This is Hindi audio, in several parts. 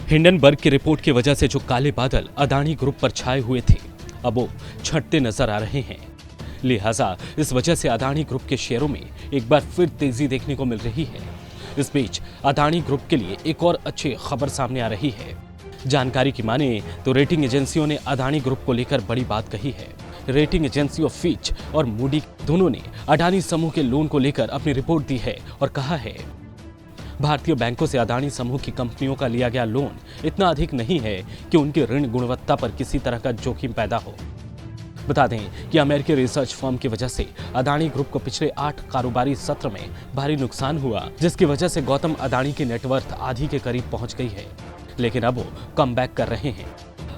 हिंडनबर्ग की रिपोर्ट की वजह से जो काले बादल अदानी ग्रुप पर छाए हुए थे, अब वो छटते नजर आ रहे हैं। लिहाजा इस वजह से अदानी ग्रुप के शेयरों में एक बार फिर तेजी देखने को मिल रही है। इस बीच अदानी ग्रुप के लिए एक और अच्छी खबर सामने आ रही है। जानकारी की माने तो रेटिंग एजेंसियों ने अदानी ग्रुप को लेकर बड़ी बात कही है। रेटिंग एजेंसियों फिच और मूडी दोनों ने अडानी समूह के लोन को लेकर अपनी रिपोर्ट दी है और कहा है, भारतीय बैंकों से अदानी समूह की कंपनियों का लिया गया लोन इतना अधिक नहीं है कि उनकी ऋण गुणवत्ता पर किसी तरह का जोखिम पैदा हो। बता दें कि अमेरिकी रिसर्च फर्म की वजह से अदानी ग्रुप को पिछले 8 कारोबारी सत्र में भारी नुकसान हुआ, जिसकी वजह से गौतम अदानी की नेटवर्थ आधी के करीब पहुंच गई है। लेकिन अब वो कमबैक कर रहे हैं।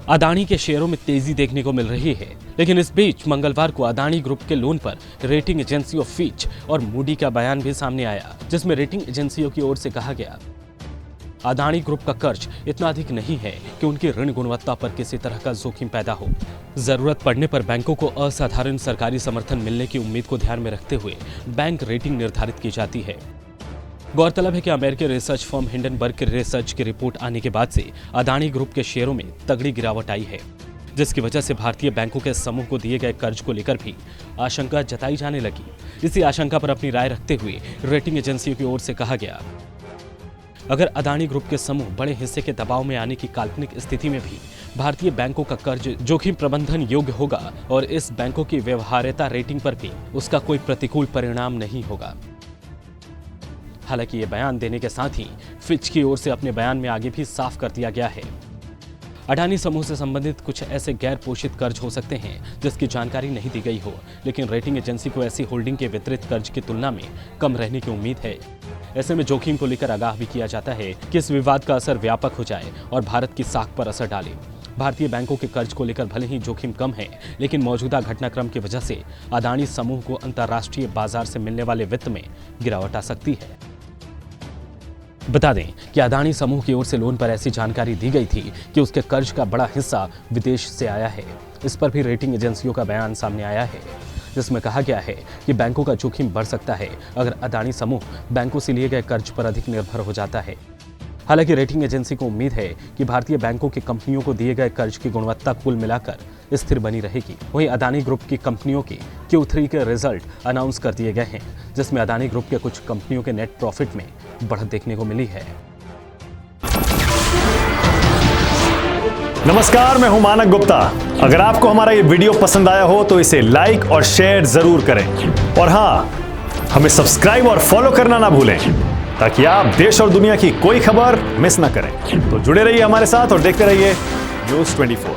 अदानी के शेयरों में तेजी देखने को मिल रही है। लेकिन इस बीच मंगलवार को अदानी ग्रुप के लोन पर रेटिंग एजेंसियों फिच और मूडी का बयान भी सामने आया, जिसमें रेटिंग एजेंसियों की ओर से कहा गया, अदानी ग्रुप का कर्ज इतना अधिक नहीं है कि उनकी ऋण गुणवत्ता पर किसी तरह का जोखिम पैदा हो। जरूरत पड़ने पर बैंकों को असाधारण सरकारी समर्थन मिलने की उम्मीद को ध्यान में रखते हुए बैंक रेटिंग निर्धारित की जाती है। गौरतलब है कि अमेरिकी रिसर्च फर्म हिंडनबर्ग की रिसर्च की रिपोर्ट आने के बाद से अदानी ग्रुप के शेयरों में तगड़ी गिरावट आई है, जिसकी वजह से भारतीय बैंकों के समूह को दिए गए कर्ज को लेकर भी आशंका जताई जाने लगी। इसी आशंका पर अपनी राय रखते हुए रेटिंग एजेंसियों की ओर से कहा गया, अगर अदानी ग्रुप के समूह बड़े हिस्से के दबाव में आने की काल्पनिक स्थिति में भी भारतीय बैंकों का कर्ज जोखिम प्रबंधन योग्य होगा और इस बैंकों की व्यवहार्यता रेटिंग पर भी उसका कोई प्रतिकूल परिणाम नहीं होगा। हालांकि ये बयान देने के साथ ही फिच की ओर से अपने बयान में आगे भी साफ कर दिया गया है, अडानी समूह से संबंधित कुछ ऐसे गैर पोषित कर्ज हो सकते हैं जिसकी जानकारी नहीं दी गई हो, लेकिन रेटिंग एजेंसी को ऐसी होल्डिंग के वितरित कर्ज की तुलना में कम रहने की उम्मीद है। ऐसे में जोखिम को लेकर आगाह भी किया जाता है कि इस विवाद का असर व्यापक हो जाए और भारत की साख पर असर डाले। भारतीय बैंकों के कर्ज को लेकर भले ही जोखिम कम है, लेकिन मौजूदा घटनाक्रम की वजह से अडानी समूह को अंतर्राष्ट्रीय बाजार से मिलने वाले वित्त में गिरावट आ सकती है। बता दें कि अदानी समूह की ओर से लोन पर ऐसी जानकारी दी गई थी कि उसके कर्ज का बड़ा हिस्सा विदेश से आया है। इस पर भी रेटिंग एजेंसियों का बयान सामने आया है, जिसमें कहा गया है कि बैंकों का जोखिम बढ़ सकता है अगर अदानी समूह बैंकों से लिए गए कर्ज पर अधिक निर्भर हो जाता है। हालांकि रेटिंग एजेंसी को उम्मीद है कि भारतीय बैंकों की कंपनियों को दिए गए कर्ज की गुणवत्ता कुल मिलाकर स्थिर बनी रहेगी। वहीं अदानी ग्रुप की कंपनियों के Q3 के रिजल्ट अनाउंस कर दिए गए हैं, जिसमें अदानी ग्रुप के कुछ कंपनियों के नेट प्रॉफिट में बढ़त देखने को मिली है। नमस्कार, मैं हूं मानक गुप्ता। अगर आपको हमारा ये वीडियो पसंद आया हो तो इसे लाइक और शेयर जरूर करें, और हाँ, हमें सब्सक्राइब और फॉलो करना ना भूलें ताकि आप देश और दुनिया की कोई खबर मिस ना करें। तो जुड़े रहिए हमारे साथ और देखते रहिए न्यूज़ 24।